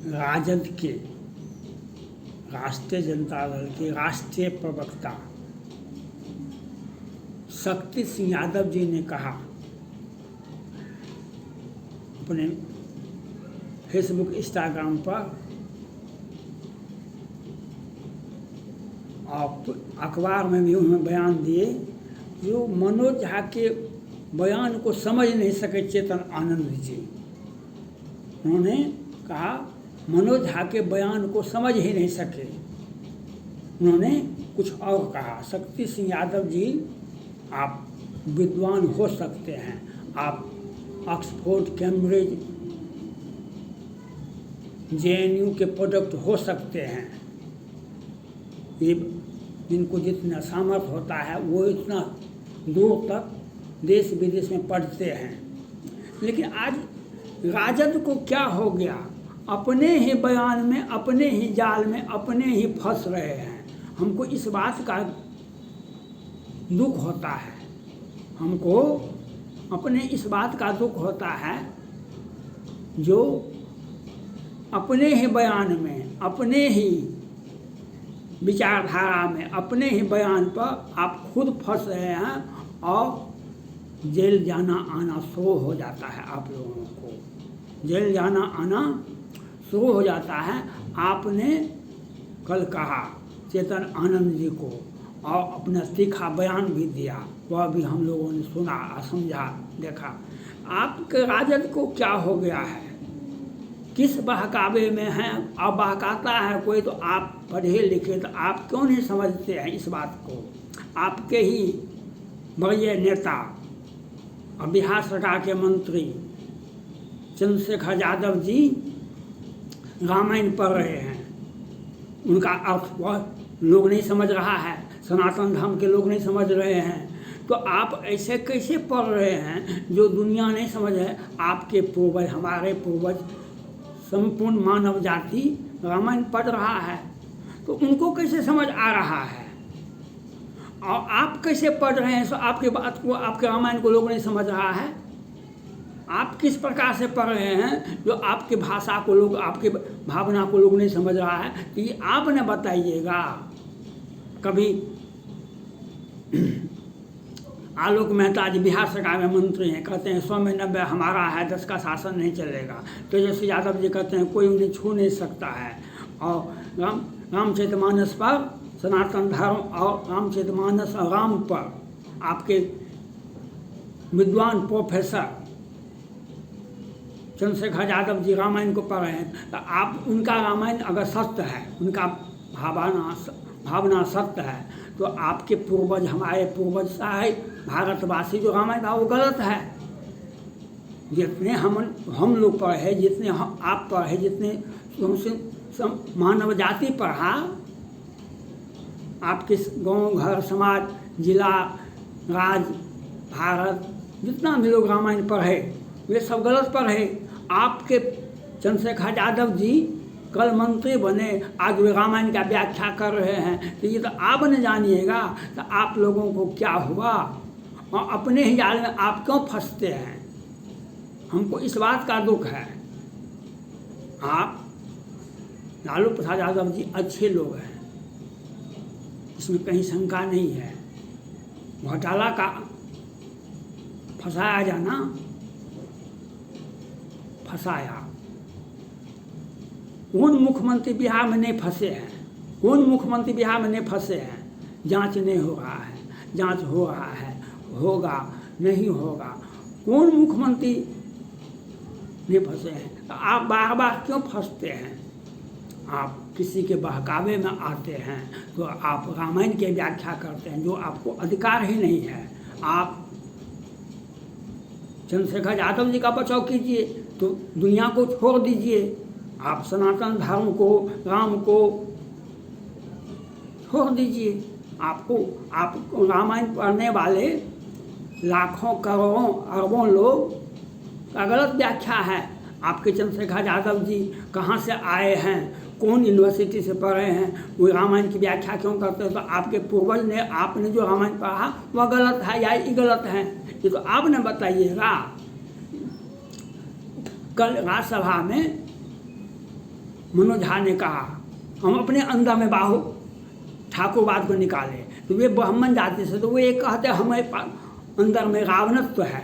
राजद के राष्ट्रीय जनता दल के राष्ट्रीय प्रवक्ता शक्ति सिंह यादव जी ने कहा अपने फेसबुक इंस्टाग्राम पर और अखबार में भी उन्होंने बयान दिए, जो मनोज झा के बयान को समझ नहीं सके चेतन आनंद जी। उन्होंने कहा मनोज झा के बयान को समझ ही नहीं सके। उन्होंने कुछ और कहा, शक्ति सिंह यादव जी आप विद्वान हो सकते हैं, आप ऑक्सफोर्ड कैम्ब्रिज JNU के प्रोडक्ट हो सकते हैं, ये जिनको जितना सामर्थ्य होता है वो इतना दूर तक देश विदेश में पढ़ते हैं। लेकिन आज राजद को क्या हो गया, अपने ही बयान में, अपने ही जाल में, अपने ही फंस रहे हैं। हमको इस बात का दुख होता है, हमको अपने इस बात का दुख होता है जो अपने ही बयान में, अपने ही विचारधारा में, अपने ही बयान पर आप खुद फंस रहे हैं और जेल जाना आना शुरू हो जाता है। आप लोगों को जेल जाना आना शुरू हो जाता है। आपने कल कहा चेतन आनंद जी को और अपना तीखा बयान भी दिया, वह भी हम लोगों ने सुना, समझा, देखा। आपके राजद को क्या हो गया है, किस बहकावे में हैं? अब बहकाता है कोई तो आप पढ़े लिखे तो आप क्यों नहीं समझते हैं इस बात को? आपके ही बड़े नेता और बिहार सरकार के मंत्री चंद्रशेखर यादव जी रामायण पढ़ रहे हैं, उनका अर्थ वह लोग नहीं समझ रहा है, सनातन धर्म के लोग नहीं समझ रहे हैं, तो आप ऐसे कैसे पढ़ रहे हैं जो दुनिया नहीं समझ है? आपके पूर्वज, हमारे पूर्वज, संपूर्ण मानव जाति रामायण पढ़ रहा है, तो उनको कैसे समझ आ रहा है? और आप कैसे पढ़ रहे हैं? सो आपके बात को, आपके रामायण को लोग नहीं समझ रहा है। आप किस प्रकार से पढ़ रहे हैं जो आपके भाषा को लोग, आपके भावना को लोग नहीं समझ रहा है? तो ये आप न बताइएगा। कभी आलोक मेहता जी बिहार सरकार में मंत्री हैं, कहते हैं 100 में 90 हमारा है, 10 का शासन नहीं चलेगा। तेजस्वी यादव जी कहते हैं कोई उन्हें छू नहीं सकता है। और रामचरितमानस पर, सनातन धर्म और रामचरितमानस और राम पर आपके विद्वान प्रोफेसर चंद्रशेखर यादव जी रामायण को पढ़ रहे हैं, तो आप उनका रामायण अगर सत्य है, उनका भावना सत्य है, तो आपके पूर्वज, हमारे पूर्वज साहब भारतवासी जो रामायण था वो गलत है। जितने हम लोग पढ़े, जितने आप पढ़े, जितने मानव जाति पढ़ा, आपके गांव, घर, समाज, जिला, राज्य, भारत, जितना भी लोग रामायण पढ़े वे सब गलत पढ़े। आपके चंद्रशेखर यादव जी कल मंत्री बने, आज वे रामायण का व्याख्या कर रहे हैं, तो ये तो आप न जानिएगा तो आप लोगों को क्या हुआ? और अपने ही जाल में आप क्यों फंसते हैं? हमको इस बात का दुख है। आप लालू प्रसाद यादव जी अच्छे लोग हैं, इसमें कहीं शंका नहीं है। घोटाला का फंसाया जाना, फंसाया। कौन मुख्यमंत्री बिहार में नहीं फंसे हैं? कौन मुख्यमंत्री बिहार में नहीं फंसे हैं? जांच नहीं हो रहा है, जांच हो रहा है, होगा, नहीं होगा। कौन मुख्यमंत्री नहीं फंसे हैं? तो आप बार बार क्यों फंसते हैं? आप किसी के बहकावे में आते हैं तो आप रामायण की व्याख्या करते हैं, जो आपको अधिकार ही नहीं है। आप चंद्रशेखर यादव जी का बचाव कीजिए तो दुनिया को छोड़ दीजिए। आप सनातन धर्म को, राम को छोड़ दीजिए। आप रामायण पढ़ने वाले लाखों, करोड़ों, अरबों लोग का गलत व्याख्या है। आपके चंद्रशेखर यादव जी कहाँ से आए हैं, कौन यूनिवर्सिटी से पढ़े हैं, वो रामायण की व्याख्या क्यों करते हैं? तो आपके पूर्वज ने, आपने जो रामायण पढ़ा वह गलत है या ये गलत है, ये तो आपने बताइएगा। कल राज्यसभा में मनोज झा ने कहा हम अपने अंदर में बाहु ठाकुरवाद को निकाले, तो वे ब्राह्मण जाति से, तो वो ये कहते हमें अंदर में रावणत्व है,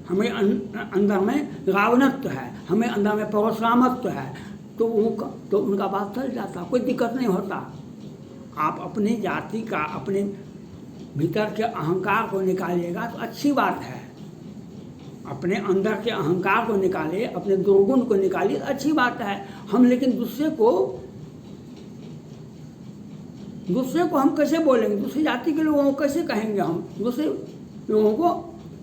हमें अंदर में रावणत्व है, हमें अंदर में परशुरामत्व है, तो उनका बात चल जाता, कोई दिक्कत नहीं होता। आप अपनी जाति का, अपने भीतर के अहंकार को निकालिएगा तो अच्छी बात है। अपने अंदर के अहंकार को निकालिए, अपने दुर्गुण को निकालिए, अच्छी बात है। हम लेकिन दूसरे को हम कैसे बोलेंगे? दूसरी जाति के लोगों को कैसे कहेंगे हम? दूसरे लोगों को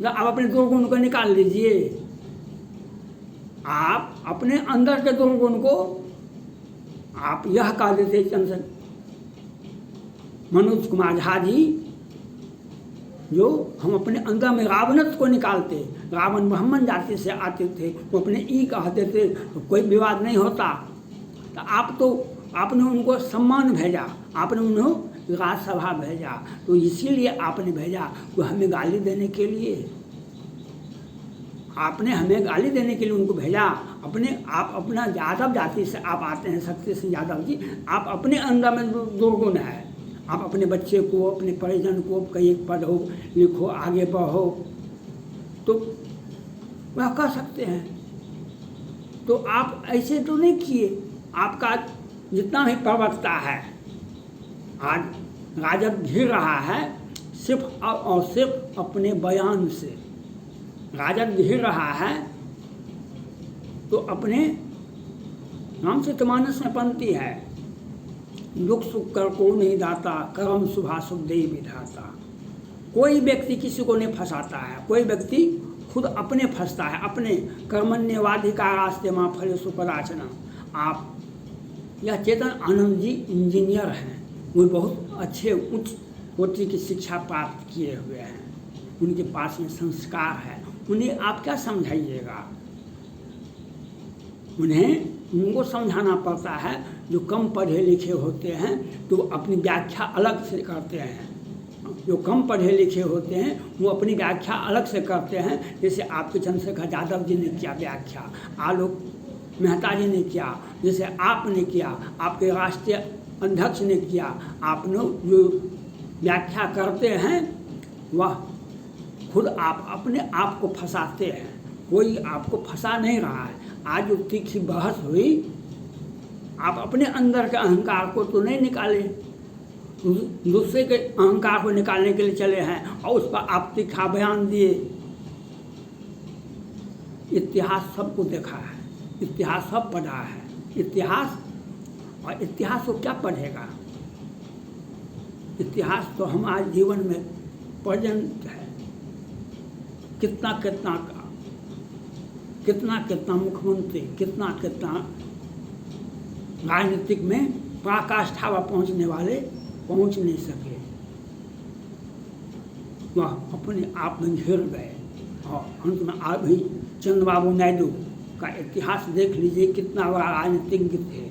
आप अपने दुर्गुण को निकाल लीजिए। आप अपने अंदर के दुर्गुण को आप यह कह देते मनोज कुमार झा जी, जो हम अपने अंदर में रावणत्व को निकालते, रावण ब्राह्मण जाति से आते थे, वो अपने ई कहते थे तो कोई विवाद नहीं होता। तो आपने उनको सम्मान भेजा, आपने उन्हें राज्यसभा भेजा, तो इसीलिए आपने भेजा वो हमें गाली देने के लिए, आपने हमें गाली देने के लिए उनको भेजा। आप अपना यादव जाति से आप आते हैं, शक्ति सिंह यादव जी, आप अपने अंदर में दुर्गुण है। आप अपने बच्चे को, अपने परिजन को कहीं पढ़ो लिखो आगे बढ़ो तो वह कह सकते हैं। तो आप ऐसे तो नहीं किए। आपका जितना भी प्रवक्ता है आज राजद घिर रहा है सिर्फ और सिर्फ अपने बयान से। राजद घिर रहा है तो अपने रामचरितमानस में पंक्ति है, दुख सुख कर को नहीं दाता, कर्म शुभा शुभ दे विधाता। कोई व्यक्ति किसी को नहीं फंसाता है, कोई व्यक्ति खुद अपने फंसता है, अपने कर्मण्यवाधिकार रास्ते माँ फले सुपराचना। आप यह चेतन आनंद जी इंजीनियर हैं, वो बहुत अच्छे उच्च कोटि की शिक्षा प्राप्त किए हुए हैं, उनके पास में संस्कार है, उन्हें आप क्या समझाइएगा? उनको समझाना पड़ता है। जो कम पढ़े लिखे होते हैं तो अपनी व्याख्या अलग से करते हैं, जो कम पढ़े लिखे होते हैं वो अपनी व्याख्या अलग से करते हैं। जैसे आपके चंद्रशेखर यादव जी ने किया व्याख्या, आलोक मेहता जी ने किया, जैसे आपने किया, आपके राष्ट्रीय अध्यक्ष ने किया। आप लोग जो व्याख्या करते हैं वह खुद आप अपने आप को फंसाते हैं, कोई आपको फंसा नहीं रहा है। आज जो तीखी बहस हुई, आप अपने अंदर के अहंकार को तो नहीं निकाले, दूसरे के अहंकार को निकालने के लिए चले हैं और उस पर आप तीखा बयान दिए। इतिहास सबको देखा है, इतिहास सब पढ़ा है, इतिहास और इतिहास को क्या पढ़ेगा? इतिहास तो हमारे जीवन में प्रेजेंट है। कितना मुख्यमंत्री, कितना राजनीतिक में पराकाष्ठा व पहुँचने वाले पहुँच नहीं सके, वह अपने आप में घिर गए। और अंत में अभी चंद्रबाबू नायडू का इतिहास देख लीजिए, कितना बड़ा राजनीतिज्ञ थे।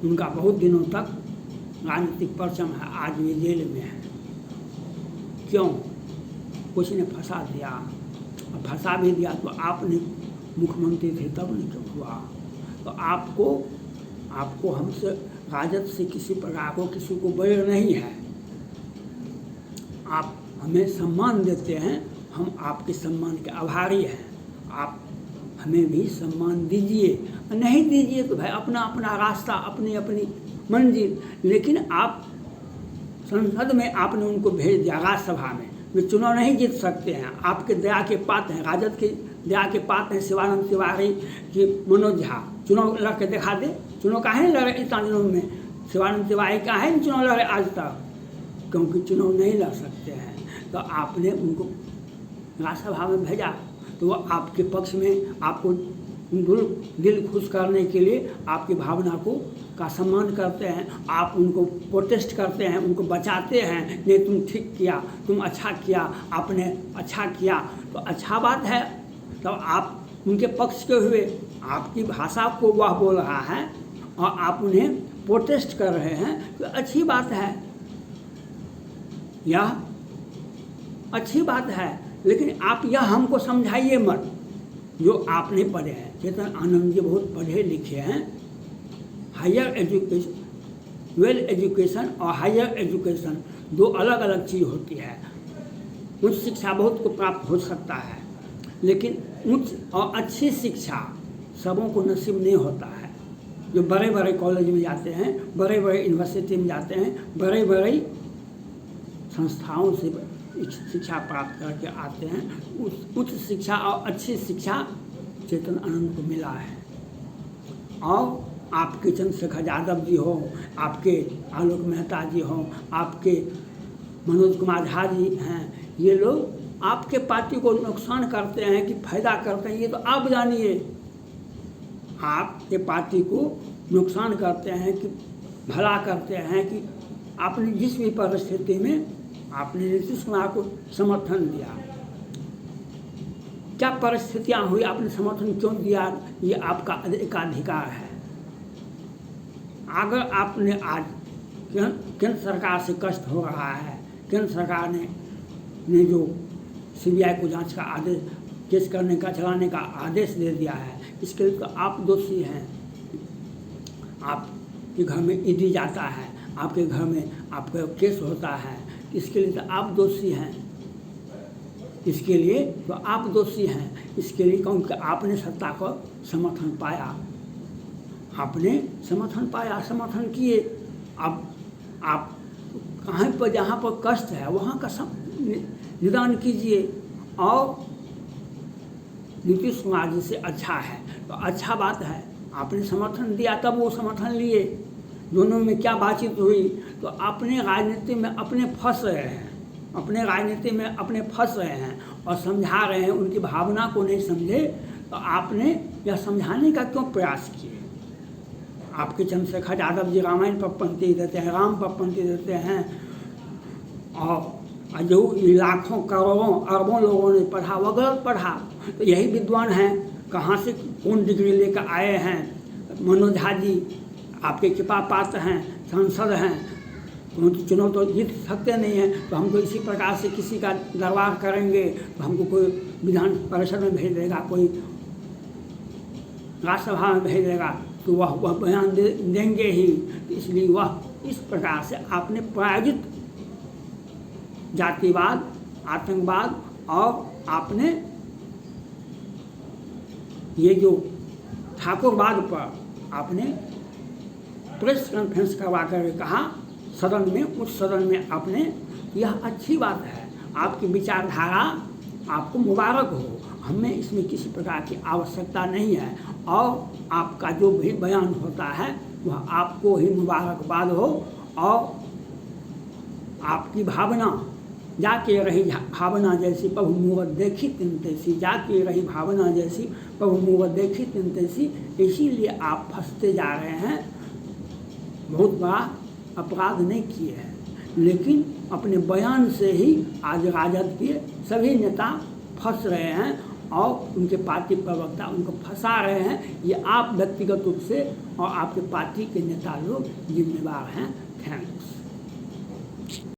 उनका बहुत दिनों तक राजनीतिक परचम है, आज वे जेल में है। क्यों? कुछ ने फंसा दिया, और फंसा भी दिया तो आपने मुख्यमंत्री थे तब नहीं क्यों हुआ? तो आपको हमसे राजद से किसी प्रकार को किसी को बैर नहीं है। आप हमें सम्मान देते हैं, हम आपके सम्मान के आभारी हैं। आप हमें भी सम्मान दीजिए, नहीं दीजिए तो भाई अपना अपना रास्ता, अपनी अपनी मंजिल। लेकिन आप संसद में आपने उनको भेज दिया, राज्यसभा में वे चुनाव नहीं जीत सकते हैं। आपके दया के पात्र हैं, राजद के दया के पात्र हैं शिवानंद तिवारी की मनोज झा। चुनाव लड़ के दिखा दे, चुनाव काहे लड़े इतना दिनों में? शिवानंद तिवारी काहे चुनाव लड़े आज तक? क्योंकि चुनाव नहीं लड़ सकते हैं। तो आपने उनको राज्यसभा में भेजा तो वो आपके पक्ष में, आपको दिल खुश करने के लिए आपकी भावना का सम्मान करते हैं। आप उनको प्रोटेस्ट करते हैं, उनको बचाते हैं, नहीं तुम ठीक किया, तुम अच्छा किया, आपने अच्छा किया, तो अच्छा बात है। तो आप उनके पक्ष के हुए, आपकी भाषा को वह बोल रहा है और आप उन्हें प्रोटेस्ट कर रहे हैं, तो अच्छी बात है, यह अच्छी बात है। लेकिन आप यह हमको समझाइए मत जो आपने पढ़े हैं। चेतन आनंद जी बहुत पढ़े लिखे हैं। हायर एजुकेशन, वेल एजुकेशन और हायर एजुकेशन दो अलग अलग चीज़ होती है। उच्च शिक्षा बहुत को प्राप्त हो सकता है, लेकिन उच्च और अच्छी शिक्षा सबों को नसीब नहीं होता है। जो बड़े बड़े कॉलेज में जाते हैं, बड़े बड़े यूनिवर्सिटी में जाते हैं, बड़े बड़े संस्थाओं से शिक्षा प्राप्त करके आते हैं, उस उच्च शिक्षा और अच्छी शिक्षा चेतन आनंद को मिला है। और आपके चंद्रशेखर यादव जी हो, आपके आलोक मेहता जी हो, आपके मनोज कुमार झा जी हैं, ये लोग आपके पार्टी को नुकसान करते हैं कि फायदा करते हैं, ये तो आप जानिए। आपके पार्टी को नुकसान करते हैं कि भला करते हैं कि आपने जिस भी परिस्थिति में आपने नीतीश कुमार को समर्थन दिया, क्या परिस्थितियां हुई, आपने समर्थन क्यों दिया, ये आपका एकाधिकार है। अगर आपने आज केंद्र सरकार से कष्ट हो रहा है, केंद्र सरकार ने जो सीबीआई को जांच का आदेश, केस करने का, चलाने का आदेश दे दिया है, इसके लिए तो आप दोषी हैं। आपके घर में ईडी जाता है, आपके घर में आपका केस होता है, इसके लिए तो आप दोषी हैं। इसके लिए तो आप दोषी हैं। इसके लिए क्योंकि आपने सत्ता को समर्थन पाया, आपने समर्थन पाया, समर्थन किए। अब आप कहीं पर जहाँ पर कष्ट है वहाँ का निदान कीजिए। और नीतीश कुमार जी से अच्छा है तो अच्छा बात है, आपने समर्थन दिया तब वो समर्थन लिए, दोनों में क्या बातचीत हुई। तो अपने राजनीति में अपने फंस रहे हैं, अपने राजनीति में अपने फंस रहे हैं और समझा रहे हैं, उनकी भावना को नहीं समझे। तो आपने यह समझाने का क्यों प्रयास किए। आपके चंद्रशेखर यादव जी रामायण पर पंक्ति देते हैं, राम पर पंक्ति देते हैं, और जो लाखों करोड़ों अरबों लोगों ने पढ़ा वो गलत पढ़ा। तो यही विद्वान हैं, कहाँ से कौन डिग्री लेकर आए हैं। मनोज झा जी आपके कृपा पात्र हैं, सांसद हैं, उनकी चुनाव तो जीत सकते नहीं हैं। तो हम तो इसी प्रकार से किसी का दरबार करेंगे तो हमको कोई विधान परिषद में भेज देगा, कोई राज्यसभा में भेज देगा, तो वह बयान देंगे ही। इसलिए वह इस प्रकार से आपने प्रायोजित जातिवाद, आतंकवाद और आपने ये जो ठाकुरवाद पर आपने प्रेस कॉन्फ्रेंस करवा कर कहा सदन में, उस सदन में आपने, यह अच्छी बात है, आपकी विचारधारा आपको मुबारक हो, हमें इसमें किसी प्रकार की आवश्यकता नहीं है। और आपका जो भी बयान होता है वह आपको ही मुबारकबाद हो। और आपकी भावना जाके रही भावना जैसी प्रभु मुवत देखी तिन तैसी, जाके रही भावना जैसी प्रभु मुवत देखी तिन तैसी। इसीलिए आप फंसते जा रहे हैं। बहुत बड़ा अपराध नहीं किए हैं, लेकिन अपने बयान से ही आज राजद के सभी नेता फंस रहे हैं और उनके पार्टी प्रवक्ता उनको फंसा रहे हैं। ये आप व्यक्तिगत रूप से और आपके पार्टी के नेता लोग जिम्मेदार हैं। थैंक्स।